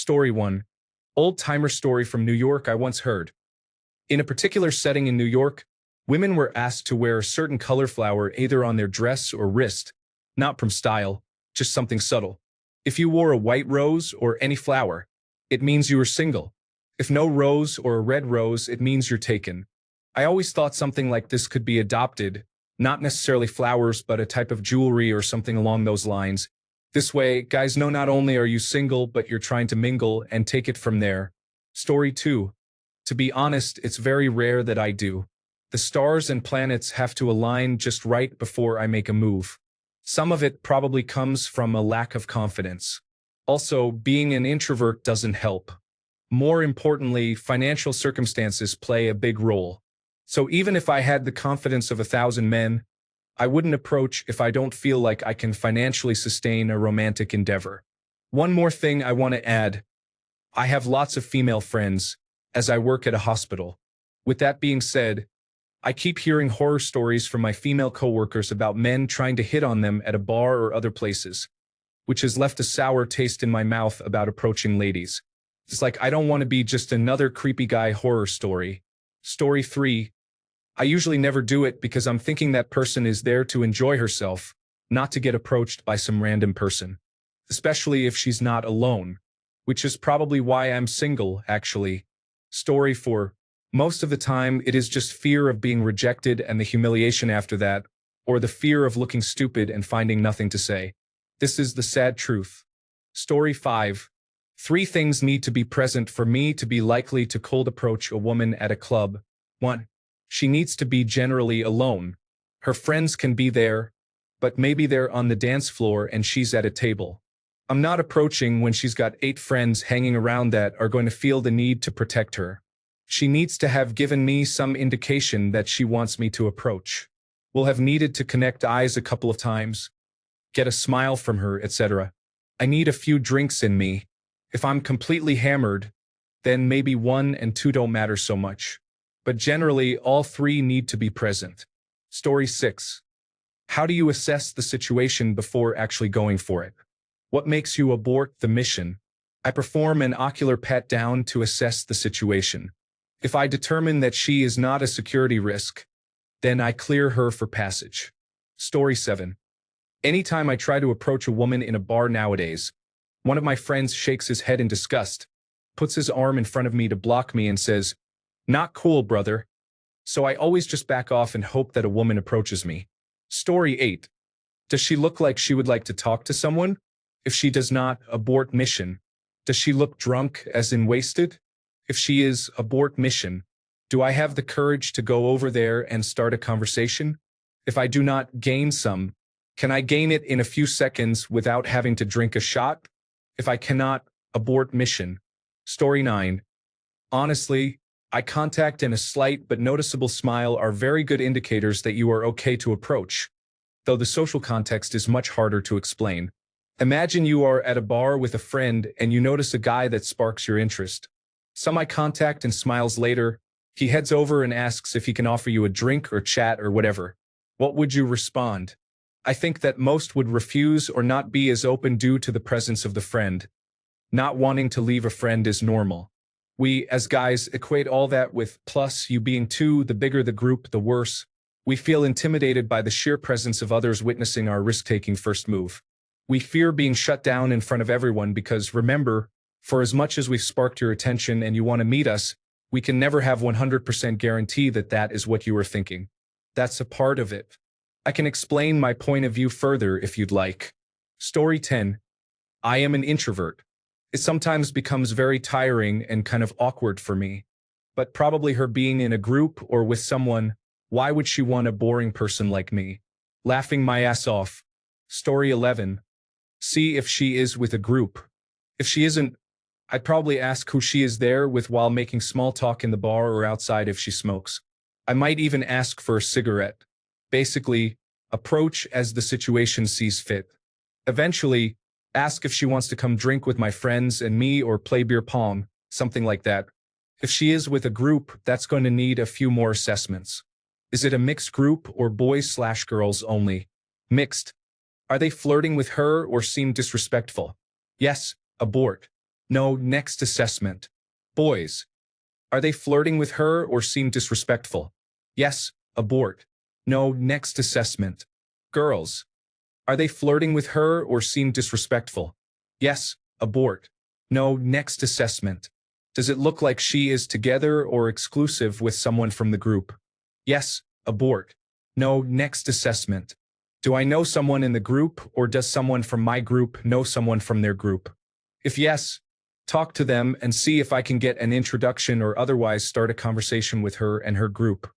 Story 1. Old-timer story from New York I once heard. In a particular setting in New York, women were asked to wear a certain color flower either on their dress or wrist, not from style, just something subtle. If you wore a white rose or any flower, it means you were single. If no rose or a red rose, it means you're taken. I always thought something like this could be adopted, not necessarily flowers, but a type of jewelry or something along those lines. This way, guys know not only are you single, but you're trying to mingle and take it from there. Story 2. To be honest, it's very rare that I do. The stars and planets have to align just right before I make a move. Some of it probably comes from a lack of confidence. Also, being an introvert doesn't help. More importantly, financial circumstances play a big role. So even if I had the confidence of 1,000 men, I wouldn't approach if I don't feel like I can financially sustain a romantic endeavor. One more thing I want to add. I have lots of female friends, as I work at a hospital. With that being said, I keep hearing horror stories from my female coworkers about men trying to hit on them at a bar or other places, which has left a sour taste in my mouth about approaching ladies. It's like I don't want to be just another creepy guy horror story. Story 3. I usually never do it because I'm thinking that person is there to enjoy herself, not to get approached by some random person. Especially if she's not alone, which is probably why I'm single, actually. Story 4. Most of the time, it is just fear of being rejected and the humiliation after that, or the fear of looking stupid and finding nothing to say. This is the sad truth. Story 5. 3 things need to be present for me to be likely to cold approach a woman at a club. 1. She needs to be generally alone. Her friends can be there, but maybe they're on the dance floor and she's at a table. I'm not approaching when she's got 8 friends hanging around that are going to feel the need to protect her. She needs to have given me some indication that she wants me to approach. We'll have needed to connect eyes a couple of times, get a smile from her, etc. I need a few drinks in me. If I'm completely hammered, then maybe 1 and 2 don't matter so much. But generally, all 3 need to be present. Story 6. How do you assess the situation before actually going for it? What makes you abort the mission? I perform an ocular pat-down to assess the situation. If I determine that she is not a security risk, then I clear her for passage. Story 7. Anytime I try to approach a woman in a bar nowadays, one of my friends shakes his head in disgust, puts his arm in front of me to block me and says, "Not cool, brother." So I always just back off and hope that a woman approaches me. Story 8. Does she look like she would like to talk to someone? If she does not, abort mission. Does she look drunk, as in wasted? If she is, abort mission. Do I have the courage to go over there and start a conversation? If I do not gain some, can I gain it in a few seconds without having to drink a shot? If I cannot, abort mission. Story 9. Honestly, eye contact and a slight but noticeable smile are very good indicators that you are okay to approach, though the social context is much harder to explain. Imagine you are at a bar with a friend and you notice a guy that sparks your interest. Some eye contact and smiles later, he heads over and asks if he can offer you a drink or chat or whatever. What would you respond? I think that most would refuse or not be as open due to the presence of the friend. Not wanting to leave a friend is normal. We, as guys, equate all that with plus you being 2, the bigger the group, the worse. We feel intimidated by the sheer presence of others witnessing our risk-taking first move. We fear being shut down in front of everyone because, remember, for as much as we've sparked your attention and you want to meet us, we can never have 100% guarantee that that is what you are thinking. That's a part of it. I can explain my point of view further if you'd like. Story 10. I am an introvert. It sometimes becomes very tiring and kind of awkward for me. But probably her being in a group or with someone, why would she want a boring person like me? Laughing my ass off. Story 11. See if she is with a group. If she isn't, I'd probably ask who she is there with while making small talk in the bar or outside if she smokes. I might even ask for a cigarette. Basically, approach as the situation sees fit. Eventually, ask if she wants to come drink with my friends and me or play beer pong, something like that. If she is with a group, that's going to need a few more assessments. Is it a mixed group or boys/girls only? Mixed. Are they flirting with her or seem disrespectful? Yes, abort. No, next assessment. Boys. Are they flirting with her or seem disrespectful? Yes, abort. No, next assessment. Girls. Are they flirting with her or seem disrespectful? Yes, abort. No, next assessment. Does it look like she is together or exclusive with someone from the group? Yes, abort. No, next assessment. Do I know someone in the group or does someone from my group know someone from their group? If yes, talk to them and see if I can get an introduction or otherwise start a conversation with her and her group.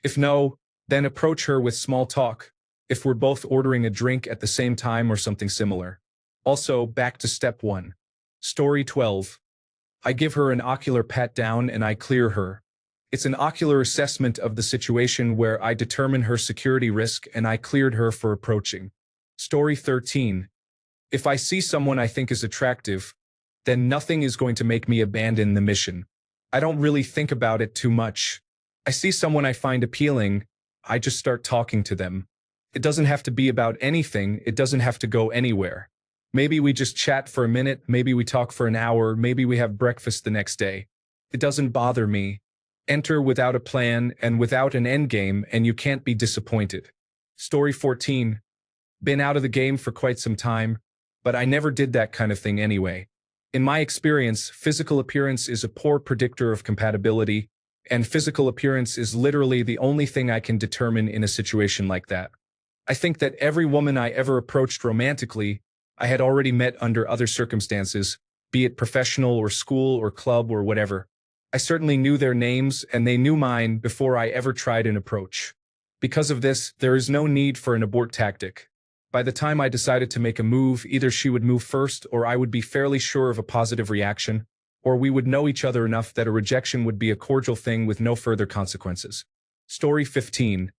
If no, then approach her with small talk, if we're both ordering a drink at the same time or something similar. Also, back to step 1. Story 12. I give her an ocular pat down and I clear her. It's an ocular assessment of the situation where I determine her security risk and I cleared her for approaching. Story 13. If I see someone I think is attractive, then nothing is going to make me abandon the mission. I don't really think about it too much. I see someone I find appealing, I just start talking to them. It doesn't have to be about anything, it doesn't have to go anywhere. Maybe we just chat for a minute, maybe we talk for an hour, maybe we have breakfast the next day. It doesn't bother me. Enter without a plan and without an endgame and you can't be disappointed. Story 14. Been out of the game for quite some time, but I never did that kind of thing anyway. In my experience, physical appearance is a poor predictor of compatibility, and physical appearance is literally the only thing I can determine in a situation like that. I think that every woman I ever approached romantically, I had already met under other circumstances, be it professional or school or club or whatever. I certainly knew their names and they knew mine before I ever tried an approach. Because of this, there is no need for an abort tactic. By the time I decided to make a move, either she would move first or I would be fairly sure of a positive reaction, or we would know each other enough that a rejection would be a cordial thing with no further consequences. Story 15.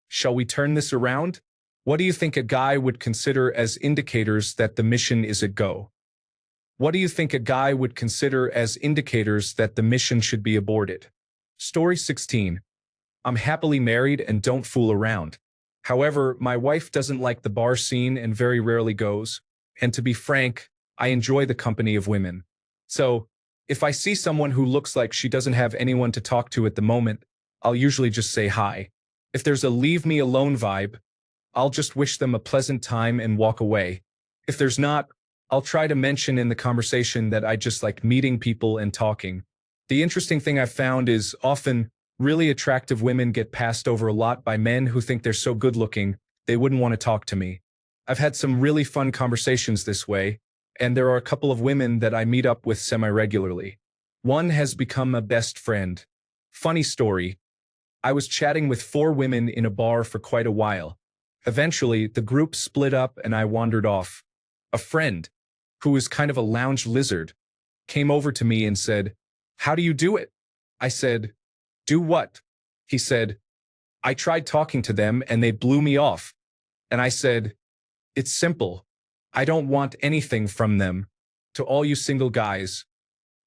Shall we turn this around? What do you think a guy would consider as indicators that the mission is a go? What do you think a guy would consider as indicators that the mission should be aborted? Story 16. I'm happily married and don't fool around. However, my wife doesn't like the bar scene and very rarely goes, and to be frank, I enjoy the company of women. So, if I see someone who looks like she doesn't have anyone to talk to at the moment, I'll usually just say hi. If there's a leave me alone vibe, I'll just wish them a pleasant time and walk away. If there's not, I'll try to mention in the conversation that I just like meeting people and talking. The interesting thing I've found is often really attractive women get passed over a lot by men who think they're so good looking, they wouldn't want to talk to me. I've had some really fun conversations this way, and there are a couple of women that I meet up with semi-regularly. One has become a best friend. Funny story. I was chatting with 4 women in a bar for quite a while. Eventually, the group split up and I wandered off. A friend, who was kind of a lounge lizard, came over to me and said, "How do you do it?" I said, "Do what?" He said, "I tried talking to them and they blew me off." And I said, "It's simple. I don't want anything from them. To all you single guys,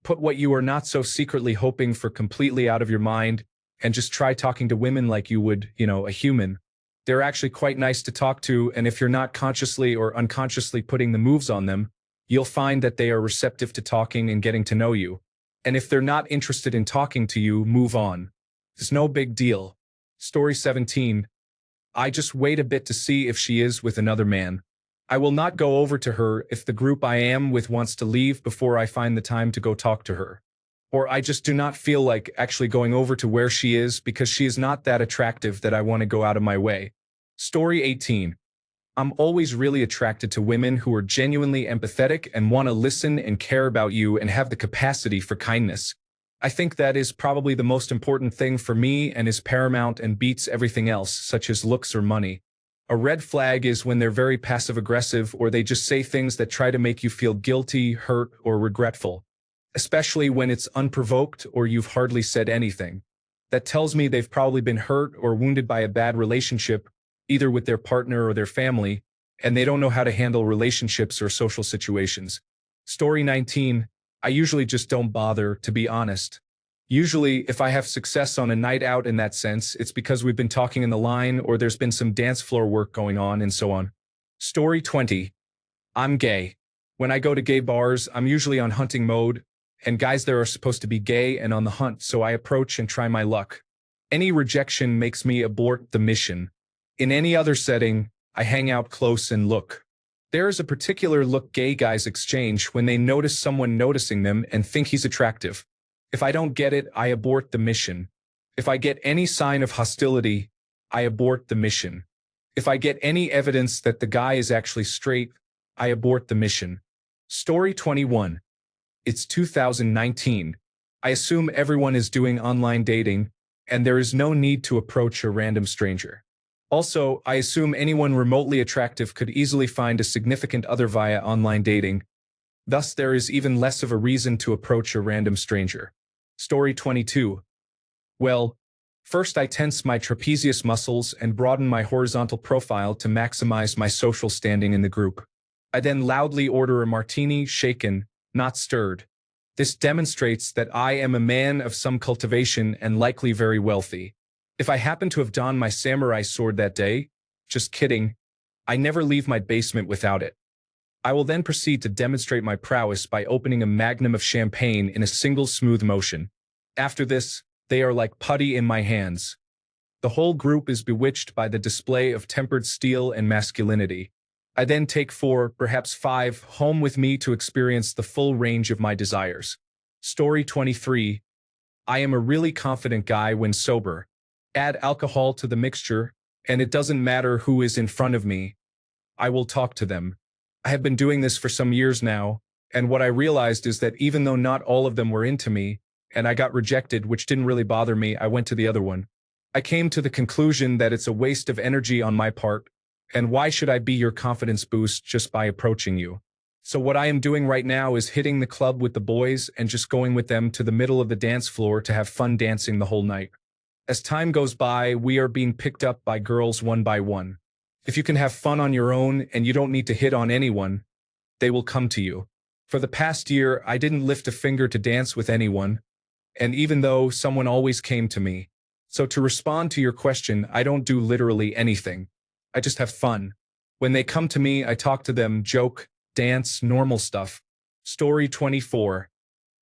put what you are not so secretly hoping for completely out of your mind and just try talking to women like you would, a human. They're actually quite nice to talk to, and if you're not consciously or unconsciously putting the moves on them, you'll find that they are receptive to talking and getting to know you. And if they're not interested in talking to you, move on. It's no big deal." Story 17. I just wait a bit to see if she is with another man. I will not go over to her if the group I am with wants to leave before I find the time to go talk to her. Or I just do not feel like actually going over to where she is because she is not that attractive that I want to go out of my way. Story 18. I'm always really attracted to women who are genuinely empathetic and want to listen and care about you and have the capacity for kindness. I think that is probably the most important thing for me and is paramount and beats everything else, such as looks or money. A red flag is when they're very passive-aggressive or they just say things that try to make you feel guilty, hurt, or regretful. Especially when it's unprovoked or you've hardly said anything. That tells me they've probably been hurt or wounded by a bad relationship, either with their partner or their family, and they don't know how to handle relationships or social situations. Story 19. I usually just don't bother, to be honest. Usually, if I have success on a night out in that sense, it's because we've been talking in the line or there's been some dance floor work going on and so on. Story 20. I'm gay. When I go to gay bars, I'm usually on hunting mode, and guys there are supposed to be gay and on the hunt, so I approach and try my luck. Any rejection makes me abort the mission. In any other setting, I hang out close and look. There is a particular look gay guys exchange when they notice someone noticing them and think he's attractive. If I don't get it, I abort the mission. If I get any sign of hostility, I abort the mission. If I get any evidence that the guy is actually straight, I abort the mission. Story 21. It's 2019. I assume everyone is doing online dating, and there is no need to approach a random stranger. Also, I assume anyone remotely attractive could easily find a significant other via online dating. Thus, there is even less of a reason to approach a random stranger. Story 22. Well, first I tense my trapezius muscles and broaden my horizontal profile to maximize my social standing in the group. I then loudly order a martini, shaken, not stirred. This demonstrates that I am a man of some cultivation and likely very wealthy. If I happen to have donned my samurai sword that day, just kidding, I never leave my basement without it. I will then proceed to demonstrate my prowess by opening a magnum of champagne in a single smooth motion. After this, they are like putty in my hands. The whole group is bewitched by the display of tempered steel and masculinity. I then take 4, perhaps 5, home with me to experience the full range of my desires. Story 23. I am a really confident guy when sober. Add alcohol to the mixture, and it doesn't matter who is in front of me. I will talk to them. I have been doing this for some years now, and what I realized is that even though not all of them were into me, and I got rejected, which didn't really bother me, I went to the other one. I came to the conclusion that it's a waste of energy on my part, and why should I be your confidence boost just by approaching you? So what I am doing right now is hitting the club with the boys and just going with them to the middle of the dance floor to have fun dancing the whole night. As time goes by, we are being picked up by girls one by one. If you can have fun on your own and you don't need to hit on anyone, they will come to you. For the past year, I didn't lift a finger to dance with anyone, and even though someone always came to me. So to respond to your question, I don't do literally anything. I just have fun. When they come to me, I talk to them, joke, dance, normal stuff. Story 24.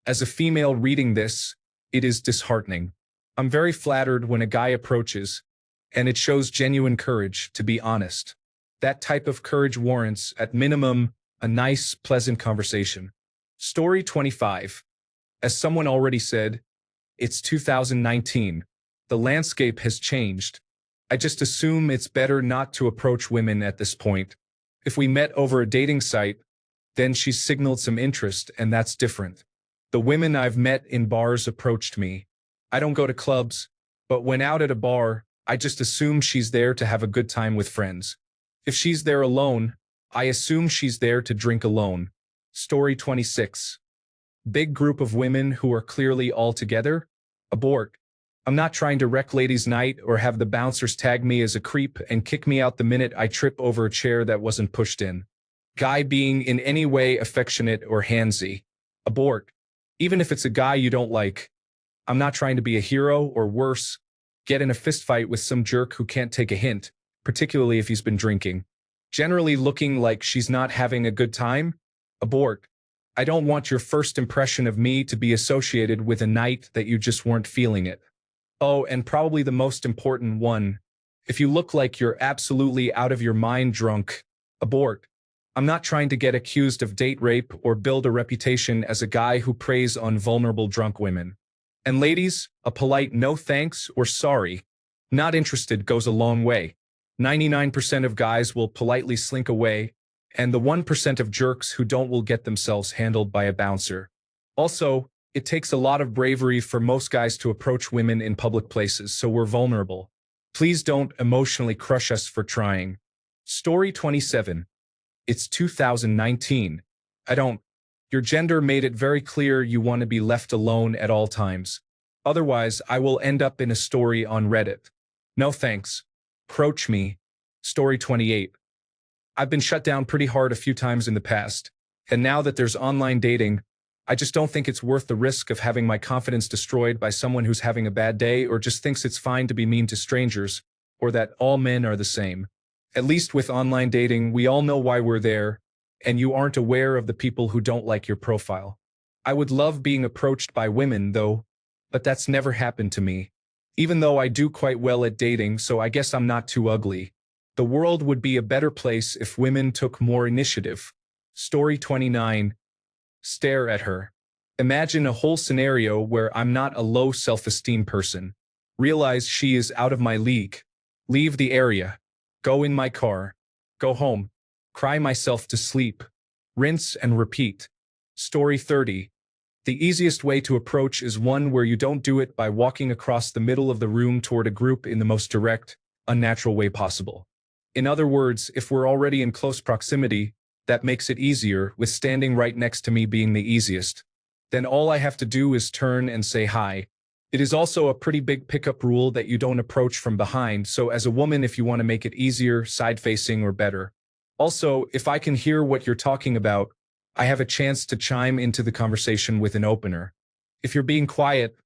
As a female reading this, it is disheartening. I'm very flattered when a guy approaches, and it shows genuine courage, to be honest. That type of courage warrants, at minimum, a nice, pleasant conversation. Story 25. As someone already said, it's 2019. The landscape has changed. I just assume it's better not to approach women at this point. If we met over a dating site, then she signaled some interest, and that's different. The women I've met in bars approached me. I don't go to clubs, but when out at a bar, I just assume she's there to have a good time with friends. If she's there alone, I assume she's there to drink alone. Story 26. Big group of women who are clearly all together? Abort. I'm not trying to wreck ladies' night or have the bouncers tag me as a creep and kick me out the minute I trip over a chair that wasn't pushed in. Guy being in any way affectionate or handsy. Abort. Even if it's a guy you don't like. I'm not trying to be a hero or worse, get in a fistfight with some jerk who can't take a hint, particularly if he's been drinking. Generally looking like she's not having a good time? Abort. I don't want your first impression of me to be associated with a night that you just weren't feeling it. Oh, and probably the most important one. If you look like you're absolutely out of your mind drunk, abort. I'm not trying to get accused of date rape or build a reputation as a guy who preys on vulnerable drunk women. And ladies, a polite no thanks or sorry, not interested goes a long way. 99% of guys will politely slink away, and the 1% of jerks who don't will get themselves handled by a bouncer. Also, it takes a lot of bravery for most guys to approach women in public places, so we're vulnerable. Please don't emotionally crush us for trying. Story 27. It's 2019. Your gender made it very clear you want to be left alone at all times. Otherwise, I will end up in a story on Reddit. No thanks. Approach me. Story 28. I've been shut down pretty hard a few times in the past, and now that there's online dating, I just don't think it's worth the risk of having my confidence destroyed by someone who's having a bad day or just thinks it's fine to be mean to strangers, or that all men are the same. At least with online dating, we all know why we're there, and you aren't aware of the people who don't like your profile. I would love being approached by women, though, but that's never happened to me. Even though I do quite well at dating, so I guess I'm not too ugly. The world would be a better place if women took more initiative. Story 29. Stare at her. Imagine a whole scenario where I'm not a low self-esteem person. Realize she is out of my league. Leave the area. Go in my car. Go home. Cry myself to sleep. Rinse and repeat. Story 30. The easiest way to approach is one where you don't do it by walking across the middle of the room toward a group in the most direct, unnatural way possible. In other words, if we're already in close proximity, that makes it easier, with standing right next to me being the easiest. Then all I have to do is turn and say hi. It is also a pretty big pickup rule that you don't approach from behind, so as a woman, if you want to make it easier, side-facing or better. Also, if I can hear what you're talking about, I have a chance to chime into the conversation with an opener. If you're being quiet,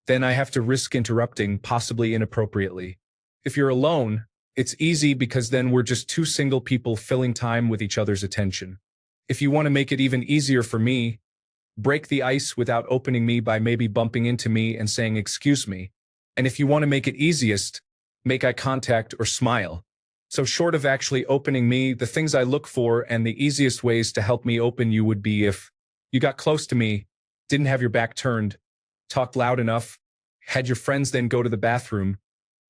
then I have to risk interrupting, possibly inappropriately. If you're alone, it's easy because then we're just two single people filling time with each other's attention. If you want to make it even easier for me, break the ice without opening me by maybe bumping into me and saying excuse me. And if you want to make it easiest, make eye contact or smile. So short of actually opening me, the things I look for and the easiest ways to help me open you would be if you got close to me, didn't have your back turned, talked loud enough, had your friends then go to the bathroom,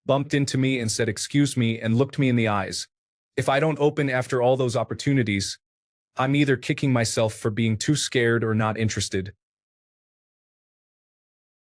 bumped into me and said excuse me and looked me in the eyes. If I don't open after all those opportunities, I'm either kicking myself for being too scared or not interested.